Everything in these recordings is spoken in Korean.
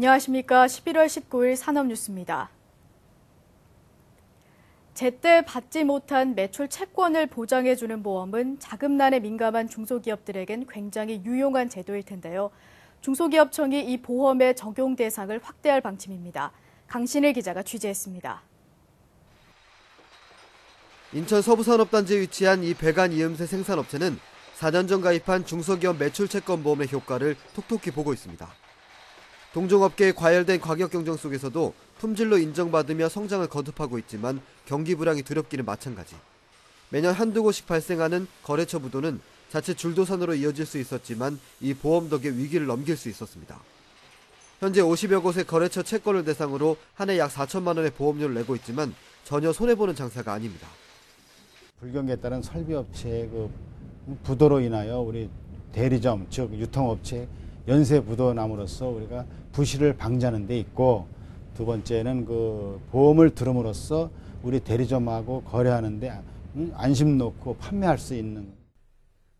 안녕하십니까. 11월 19일 산업뉴스입니다. 제때 받지 못한 매출 채권을 보장해주는 보험은 자금난에 민감한 중소기업들에겐 굉장히 유용한 제도일 텐데요. 중소기업청이 이 보험의 적용 대상을 확대할 방침입니다. 강신일 기자가 취재했습니다. 인천 서부산업단지에 위치한 이 배관 이음새 생산업체는 4년 전 가입한 중소기업 매출 채권 보험의 효과를 톡톡히 보고 있습니다. 동종업계의 과열된 가격 경쟁 속에서도 품질로 인정받으며 성장을 거듭하고 있지만 경기 불황이 두렵기는 마찬가지. 매년 한두 곳씩 발생하는 거래처 부도는 자칫 줄도산으로 이어질 수 있었지만 이 보험 덕에 위기를 넘길 수 있었습니다. 현재 50여 곳의 거래처 채권을 대상으로 한 해 약 4천만 원의 보험료를 내고 있지만 전혀 손해보는 장사가 아닙니다. 불경기에 따른 설비업체의 부도로 인하여 우리 대리점, 즉 유통업체 연쇄 부도 남으로써 우리가 부실을 방지하는 데 있고, 두 번째는 보험을 들음으로써 우리 대리점하고 거래하는데 안심 놓고 판매할 수 있는.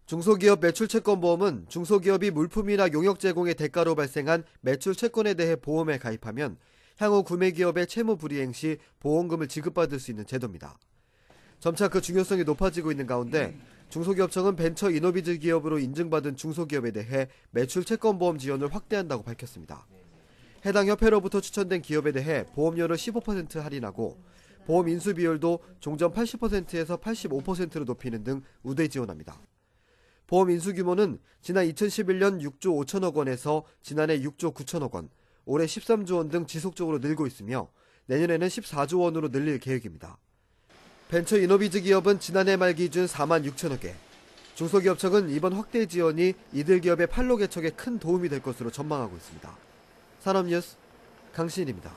중소기업 매출채권보험은 중소기업이 물품이나 용역 제공의 대가로 발생한 매출채권에 대해 보험에 가입하면 향후 구매기업의 채무 불이행 시 보험금을 지급받을 수 있는 제도입니다. 점차 그 중요성이 높아지고 있는 가운데 중소기업청은 벤처 이노비즈 기업으로 인증받은 중소기업에 대해 매출채권보험 지원을 확대한다고 밝혔습니다. 해당 협회로부터 추천된 기업에 대해 보험료를 15% 할인하고 보험 인수 비율도 종전 80%에서 85%로 높이는 등 우대 지원합니다. 보험 인수 규모는 지난 2011년 6조 5천억 원에서 지난해 6조 9천억 원, 올해 13조 원 등 지속적으로 늘고 있으며 내년에는 14조 원으로 늘릴 계획입니다. 벤처 이노비즈 기업은 지난해 말 기준 4만 6천여 개. 중소기업청은 이번 확대 지원이 이들 기업의 판로 개척에 큰 도움이 될 것으로 전망하고 있습니다. 산업뉴스 강신일입니다.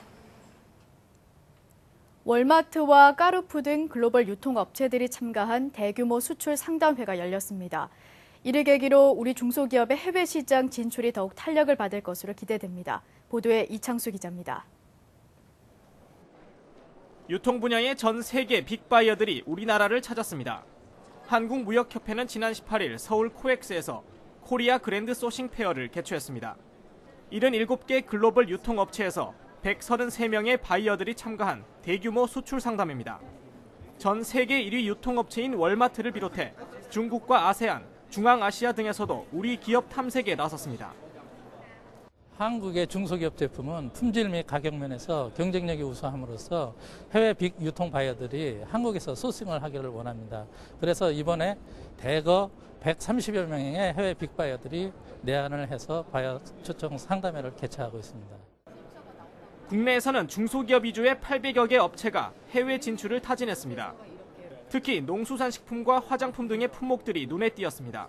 월마트와 까르푸 등 글로벌 유통업체들이 참가한 대규모 수출 상담회가 열렸습니다. 이를 계기로 우리 중소기업의 해외 시장 진출이 더욱 탄력을 받을 것으로 기대됩니다. 보도에 이창수 기자입니다. 유통 분야의 전 세계 빅바이어들이 우리나라를 찾았습니다. 한국무역협회는 지난 18일 서울 코엑스에서 코리아 그랜드 소싱 페어를 개최했습니다. 77개 글로벌 유통업체에서 133명의 바이어들이 참가한 대규모 수출 상담회입니다. 전 세계 1위 유통업체인 월마트를 비롯해 중국과 아세안, 중앙아시아 등에서도 우리 기업 탐색에 나섰습니다. 한국의 중소기업 제품은 품질 및 가격 면에서 경쟁력이 우수함으로써 해외 빅 유통 바이어들이 한국에서 소싱을 하기를 원합니다. 그래서 이번에 대거 130여 명의 해외 빅 바이어들이 내한을 해서 바이어 초청 상담회를 개최하고 있습니다. 국내에서는 중소기업 위주의 800여 개 업체가 해외 진출을 타진했습니다. 특히 농수산식품과 화장품 등의 품목들이 눈에 띄었습니다.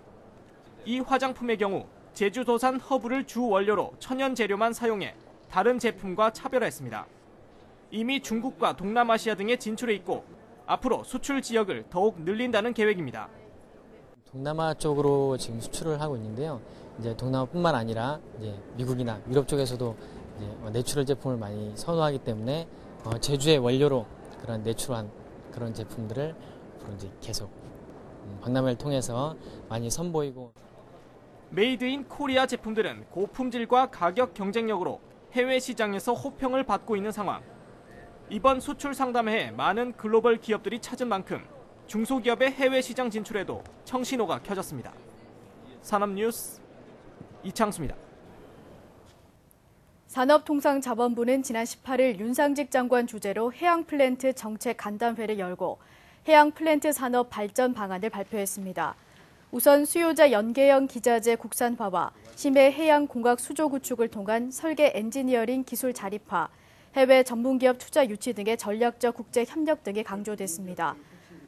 이 화장품의 경우 제주도산 허브를 주 원료로 천연 재료만 사용해 다른 제품과 차별화했습니다. 이미 중국과 동남아시아 등에 진출해 있고 앞으로 수출 지역을 더욱 늘린다는 계획입니다. 동남아 쪽으로 지금 수출을 하고 있는데요. 이제 동남아뿐만 아니라 이제 미국이나 유럽 쪽에서도 이제 내추럴 제품을 많이 선호하기 때문에 제주의 원료로 그런 내추럴한 그런 제품들을 앞으로 이제 계속 박람회를 통해서 많이 선보이고. 메이드 인 코리아 제품들은 고품질과 가격 경쟁력으로 해외 시장에서 호평을 받고 있는 상황. 이번 수출 상담회에 많은 글로벌 기업들이 찾은 만큼 중소기업의 해외 시장 진출에도 청신호가 켜졌습니다. 산업뉴스 이창수입니다. 산업통상자원부는 지난 18일 윤상직 장관 주재로 해양플랜트 정책 간담회를 열고 해양플랜트 산업 발전 방안을 발표했습니다. 우선 수요자 연계형 기자재 국산화와 심해 해양공학 수조 구축을 통한 설계 엔지니어링 기술 자립화, 해외 전문기업 투자 유치 등의 전략적 국제 협력 등이 강조됐습니다.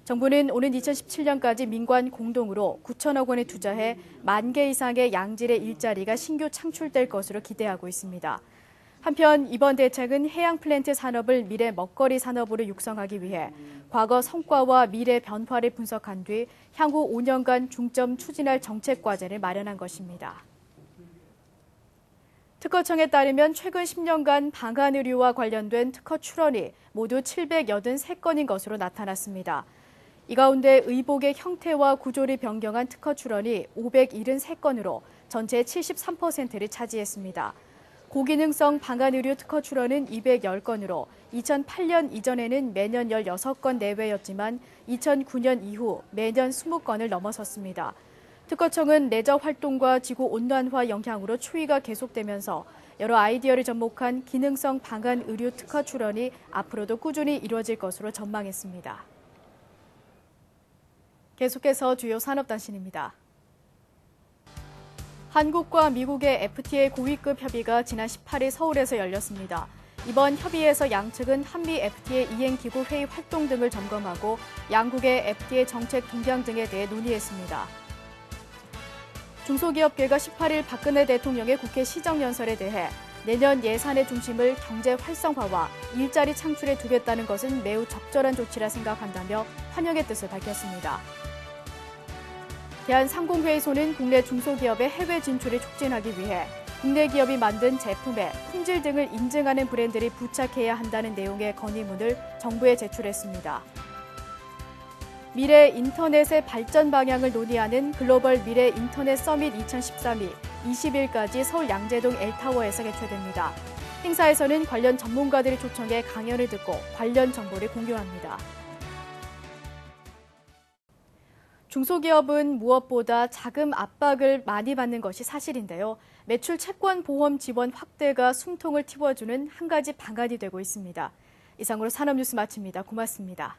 정부는 오는 2017년까지 민관 공동으로 9천억 원에 투자해 10,000개 이상의 양질의 일자리가 신규 창출될 것으로 기대하고 있습니다. 한편 이번 대책은 해양 플랜트 산업을 미래 먹거리 산업으로 육성하기 위해 과거 성과와 미래 변화를 분석한 뒤 향후 5년간 중점 추진할 정책 과제를 마련한 것입니다. 특허청에 따르면 최근 10년간 방한 의류와 관련된 특허 출원이 모두 783건인 것으로 나타났습니다. 이 가운데 의복의 형태와 구조를 변경한 특허 출원이 573건으로 전체의 73%를 차지했습니다. 고기능성 방한의류 특허 출원은 210건으로 2008년 이전에는 매년 16건 내외였지만 2009년 이후 매년 20건을 넘어섰습니다. 특허청은 내적 활동과 지구온난화 영향으로 추이가 계속되면서 여러 아이디어를 접목한 기능성 방한의류 특허 출원이 앞으로도 꾸준히 이루어질 것으로 전망했습니다. 계속해서 주요 산업단신입니다. 한국과 미국의 FTA 고위급 협의가 지난 18일 서울에서 열렸습니다. 이번 협의에서 양측은 한미 FTA 이행기구 회의 활동 등을 점검하고 양국의 FTA 정책 동향 등에 대해 논의했습니다. 중소기업계가 18일 박근혜 대통령의 국회 시정연설에 대해 내년 예산의 중심을 경제 활성화와 일자리 창출에 두겠다는 것은 매우 적절한 조치라 생각한다며 환영의 뜻을 밝혔습니다. 대한상공회의소는 국내 중소기업의 해외 진출을 촉진하기 위해 국내 기업이 만든 제품의 품질 등을 인증하는 브랜드를 부착해야 한다는 내용의 건의문을 정부에 제출했습니다. 미래 인터넷의 발전 방향을 논의하는 글로벌 미래 인터넷 서밋 2013이 20일까지 서울 양재동 L타워에서 개최됩니다. 행사에서는 관련 전문가들이 초청해 강연을 듣고 관련 정보를 공유합니다. 중소기업은 무엇보다 자금 압박을 많이 받는 것이 사실인데요. 매출 채권 보험 지원 확대가 숨통을 틔워주는 한 가지 방안이 되고 있습니다. 이상으로 산업뉴스 마칩니다. 고맙습니다.